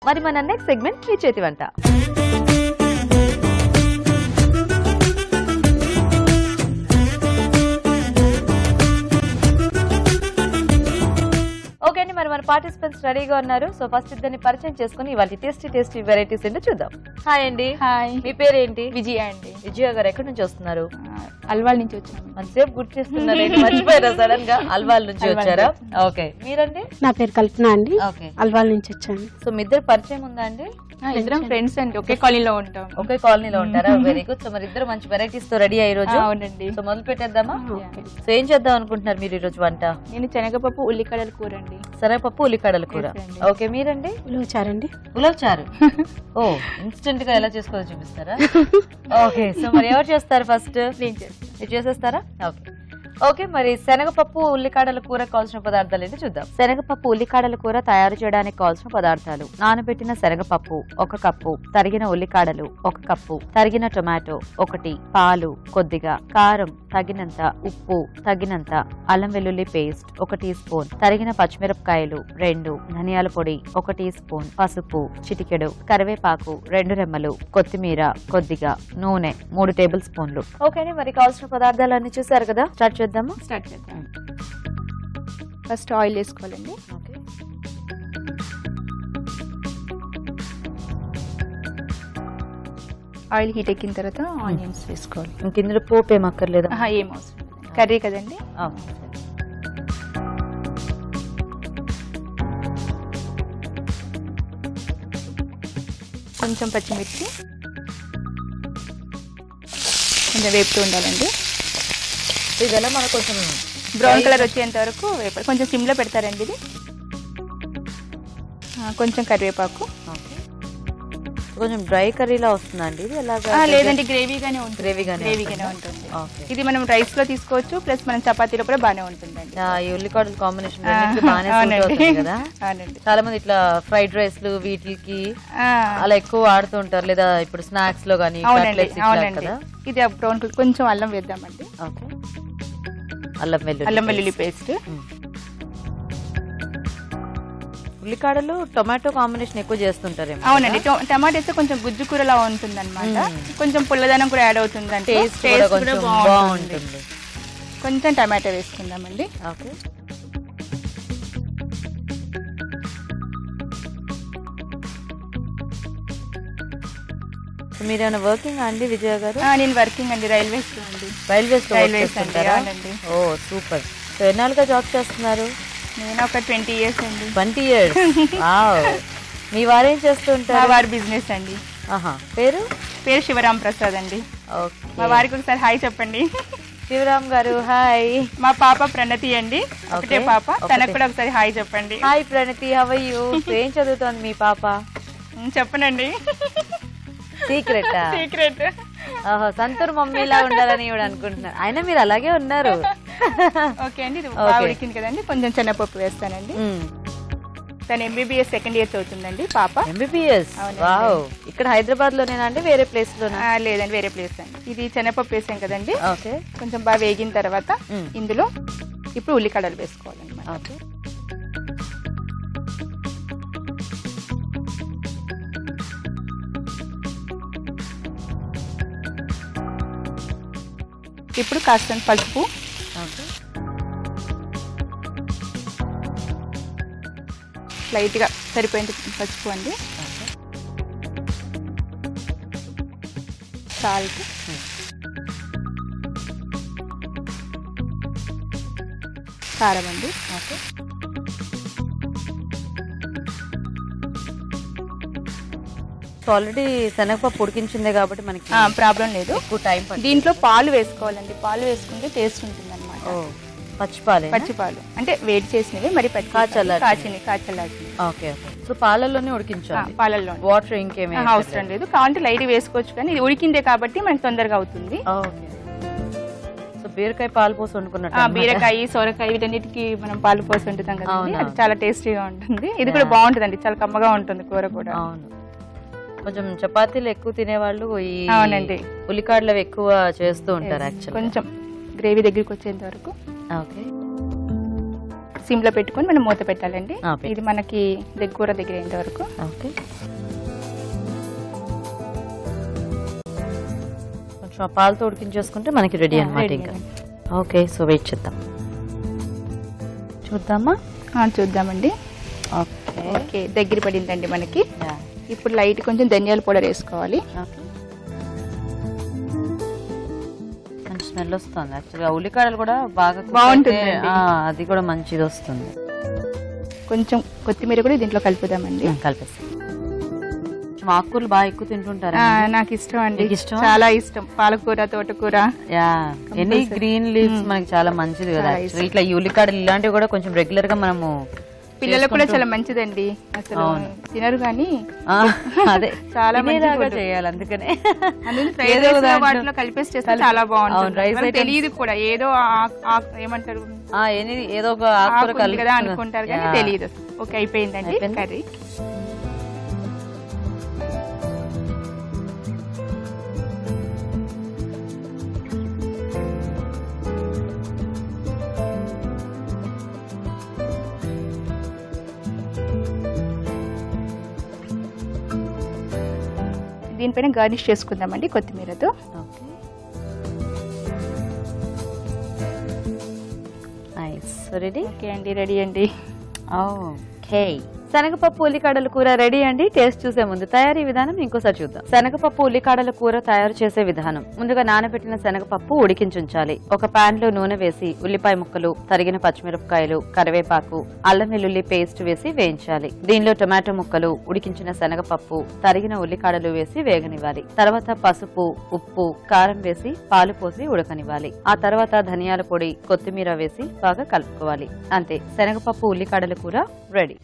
మరి మన next segment మీ చేతి వంట. ఓకే అండి, మరి మన పార్టిసిపెంట్స్ రెడీగా ఉన్నారు. సో ఫస్ట్ ఇద్దరిని పరిచయం చేసుకుని ఇవాళ టేస్టీ వెరైటీస్ ఏంటో చూద్దాం. హాయ్ అండి. హాయ్, మీ పేరేంటి? విజయ అండి. విజయ గారు ఎక్కడి నుంచి వస్తున్నారు? అల్వాల్ నుంచి వచ్చాను. మంచిసేపు గుర్తు చేస్తున్నారు, మర్చిపోయారా సడన్ గా? అల్వాల్ నుంచి వచ్చారా? ఓకే, మీరండి? నా పేరు కల్పన అండి. ఓకే, అల్వాల్ నుంచి వచ్చాను. సో మీ ఇద్దరు పరిచయం ఉందా అండి? ఇద్దరం ఫ్రెండ్స్ అండి, ఒకే కాలనీలో ఉంటాం. ఒకే కాలనీలో ఉంటారా? Very good. సో మరి ఇద్దరు మంచి వెరైటీస్ తో రెడీ అయ్యే రోజు. అవునండి. సో మొదలు పెట్టేద్దామా? సో ఏం చేద్దాం అనుకుంటున్నారు మీరు ఈ రోజు వంట? నేను శనగపప్పు ఉల్లికడల కూర అండి. శనగపప్పు ఉల్లికడల కూర. ఓకే, మీరండి? ఉలవచారండి. ఉలవచారు. ఓ, ఇన్స్టెంట్ గా ఎలా చేసుకోవాలో చూపిస్తారా? ఓకే, సో మరి ఎవరు చేస్తారు ఫస్ట్? నేను చేస్తాను. మీరు చేసేస్తారా? ఓకే. ఓకే, మరి శనగపప్పు ఉల్లికాడల కూర కావాల్సిన పదార్థాలు ఏంటి చూద్దాం. శనగపప్పు ఉల్లికాడల కూర తయారు చేయడానికి కావాల్సిన పదార్థాలు: నానబెట్టిన శనగపప్పు 1 కప్పు, తరిగిన ఉల్లికాడలు 1 కప్పు, తరిగిన టొమాటో 1, పాలు కొద్దిగా, కారం తగినంత, ఉప్పు తగినంత, అల్లం వెల్లుల్లి పేస్ట్ 1 టీ స్పూన్, తరిగిన పచ్చిమిరపకాయలు 2, ధనియాల పొడి 1 టీ స్పూన్, పసుపు చిటికెడు, కరివేపాకు 2 రెమ్మలు, కొత్తిమీర కొద్దిగా, నూనె 3 టేబుల్ స్పూన్లు. ఓకే అండి, మరి కావాల్సిన పదార్థాలు అన్ని చూసారు కదా? స్టార్ట్ చేద్దామా? స్టార్ట్ చేద్దాం. ఫస్ట్ ఆయిల్ వేసుకోవాలండి. ఓకే, ఆయిల్ హీట్ ఎక్కిన తర్వాత ఆనియన్స్ వేసుకోవాలి. ఇందులో పోపు ఏం అక్కర్లేదా? ఏం అవసరం లేదు, కర్రీ కదండి. కొంచెం పచ్చిమిర్చి కొంచెం వేపుతూ ఉండాలండి. ఇదెలా మనకు కొంచెం బ్రౌన్ కలర్ వచ్చేంత వరకు వేపాలి. కొంచెం సిమ్లో పెడతారండి ఇది. కొంచెం కరివేపాకు. కొంచెం డ్రై కర్రీలా వస్తుందండి ఇది? లేదండి, గ్రేవీగానే ఉంటుంది. గ్రేవీగానే ఉంటుంది. ఇది మనం రైస్ లో తీసుకోవచ్చు, ప్లస్ మనం చపాతీలో కూడా బాగానే ఉంటుందండి. ఈ ఉల్లికాడల కాంబినేషన్ కదా. చాలా మంది ఇట్లా ఫ్రైడ్ రైస్ లు వీటికి అలా ఎక్కువ వాడుతూ ఉంటారు, లేదా ఇప్పుడు స్నాక్స్ లో గానీ. అవునండి, ఇది బ్రౌన్ కలర్. కొంచెం అల్లం వేద్దామండి. అల్లం వెల్లుల్లి పేస్ట్. ఉల్లికాడలు టొమాటో కాంబినేషన్ ఎక్కువ చేస్తుంటారేమో. అవునండి, టమాటా వేస్తే కొంచెం గుజ్జు కూరలా ఉంటుంది అనమాట. కొంచెం పుల్లదనం కూడా యాడ్ అవుతుందండి, టేస్ట్ కూడా బాగుంటుంది. కొంచెం టమాటా వేసుకుందామండి. ఓకే, మీరేమైనా వర్కింగ్ అండి విజయ గారు? నేను వర్కింగ్ అండి, రైల్వేస్ అండి. రైల్వేస్ అండి. ఓ సూపర్. సో ఎన్నాళ్ళుగా జాబ్ చేస్తున్నారు? నేను ఒక 20 years అండి. 20 years. మీ వారేం చేస్తుంటారు? మా వారి బిజినెస్ అండి. పేరు? శివరాం ప్రసాద్ అండి. మా వారికి ఒకసారి హాయ్ చెప్పండి. శివరాం గారు హాయ్. మా పాప ప్రణతి అండి, ఒకటే పాప. తనకు కూడా ఒకసారి హాయ్ చెప్పండి. Hi Pranathi, how are you? ఏం చదువుతోంది మీ పాప? చెప్పనండి, సీక్రెట్. సంతూర్ మమ్మీలా ఉండాలని అనుకుంటున్నారు, అయినా మీరు అలాగే ఉన్నారు. ఓకే అండి, ఇది బాగా ఉడికింది కదండి. కొంచెం శనగపప్పు వేస్తానండి. తను MBBS 2nd year చదువుతుందండి పాప. MBBS? వావ్. ఇక్కడ హైదరాబాద్ లోనేనా అండి, వేరే ప్లేస్ లోనా? లేదండి, వేరే ప్లేస్ అండి. ఇది శనగపప్పు వేసాం కదండి. ఓకే, కొంచెం బాగా వేగిన తర్వాత ఇందులో ఇప్పుడు ఉల్లికడలు వేసుకోవాలన్నమాట. ఓకే, ఇప్పుడు కాస్త పసుపు, లైట్గా సరిపోయింది పసుపు అండి, సాల్ట్, కారం అండి. ఓకే, ఆల్రెడీ శనగపప్పు ఉడికించిందే కాబట్టి మనకి ప్రాబ్లం లేదు, ఎక్కువ టైం. దీంట్లో పాలు వేసుకోవాలండి. పాలు వేసుకుంటే టేస్ట్ ఉంటుంది అనమాట. పచ్చిపాలు అంటే వేడి చేసినవి, మరి కాచల్లాచి. ఓకే, సో పాలల్లోనే ఉడికించాలి. పాలల్లో, వాటర్ ఇంకేమీ అవసరం లేదు. కావాలంటే లైట్ వేసుకోవచ్చు, కానీ ఇది ఉడికిందే కాబట్టి మనకి తొందరగా అవుతుంది. సో బీరకాయ పాలు పోసి వండుకున్నట్టు. బీరకాయ, సొరకాయ వీటన్నిటికి మనం పాలు పోసి వండుతాం కదా, అది చాలా టేస్టీగా ఉంటుంది. ఇది కూడా బాగుంటుందండి, చాలా కమ్మగా ఉంటుంది కూర కూడా. అవును, కొంచెం చపాతీలు ఎక్కువ తినేవాళ్ళు ఈ ఉల్లికాడలు ఎక్కువ చేస్తూ ఉంటారు యాక్చువల్లీ. కొంచెం గ్రేవీ దగ్గరికి వచ్చేంత వరకు ఓకే, సిమ్ లో పెట్టుకొని మనం మూత పెట్టాలండి. ఇది మనకి కూర దగ్గర అయ్యేంత వరకు. ఓకే, సో పాలతో ఉడికించేసుకుంటే మనకి రెడీ అన్నమాట ready ఇంకా. ఓకే, సో వెయిట్ చేద్దాం. చూద్దామా? చూద్దామండి. ఓకే, ఓకే, దగ్గర పడిందండి మనకి. ఇప్పుడు లైట్ కొంచెం ధనియాల పౌడర్ వేసుకోవాలి. ఓకే, మంచి స్మెల్ వస్తుంది. యాక్చువల్గా ఉల్లికాడలు కూడా బాగా cook బాగుంటుందండి. అయితే, అది కూడా మంచిది వస్తుంది. కొంచెం కొత్తిమీర కూడా దీంట్లో కలుపుదామండి. కలిపేసి ఆకుకూరలు బాగా ఎక్కువ తింటుంటారు. నాకు ఇష్టం అండి, నీకు ఇష్టమా? చాలా ఇష్టం. పాలకూర, తోటకూర. ఎనీ గ్రీన్ లీవ్స్ మనకి చాలా మంచిది కదా. Actually ఇట్లా ఈ ఉల్లికాడలు ఇలాంటివి కూడా కొంచెం రెగ్యులర్ గా మనము పిల్లలకు కూడా చాలా మంచిదండి. అసలు తినరు కానీ అదే చాలా మంచిగా చేయాలి. అందుకనే వాటిలో కలిపేసి చేస్తే చాలా బాగుంటుంది. రైస్ తెలియదు కూడా, ఏదో ఏమంటారు ఏదో ఒక ఆకుకూర ఆకు కదా అనుకుంటారు కానీ తెలియదు. ఓకే, అయిపోయిందండి కర్రీ. దీనిపైన గార్నిష్ చేసుకుందామండి కొత్తిమీరతో. రెడీ. ఓకే అండి, రెడీ అండి. ఓకే, శనగపప్పు ఉల్లికాడల కూర రెడీ అండి. టేస్ట్ చూసే ముందు తయారీ విధానం ఇంకోసారి చూద్దాం. శనగపప్పు ఉల్లికాడల కూర తయారు చేసే విధానం. ముందుగా నానబెట్టిన శనగపప్పు ఉడికించుంచాలి. ఒక పాన్ లో నూనె వేసి ఉల్లిపాయ ముక్కలు, తరిగిన పచ్చిమిరపకాయలు, కరివేపాకు, అల్లం వెల్లుల్లి పేస్ట్ వేసి వేయించాలి. దీనిలో టొమాటో ముక్కలు, ఉడికించిన శనగపప్పు, తరిగిన ఉల్లికాడలు వేసి వేగనివ్వాలి. తర్వాత పసుపు, ఉప్పు, కారం వేసి పాలు పోసి ఉడకనివ్వాలి. ఆ తర్వాత ధనియాల పొడి, కొత్తిమీర వేసి బాగా కలుపుకోవాలి. అంతే, శనగపప్పు ఉల్లికాడల కూర రెడీ.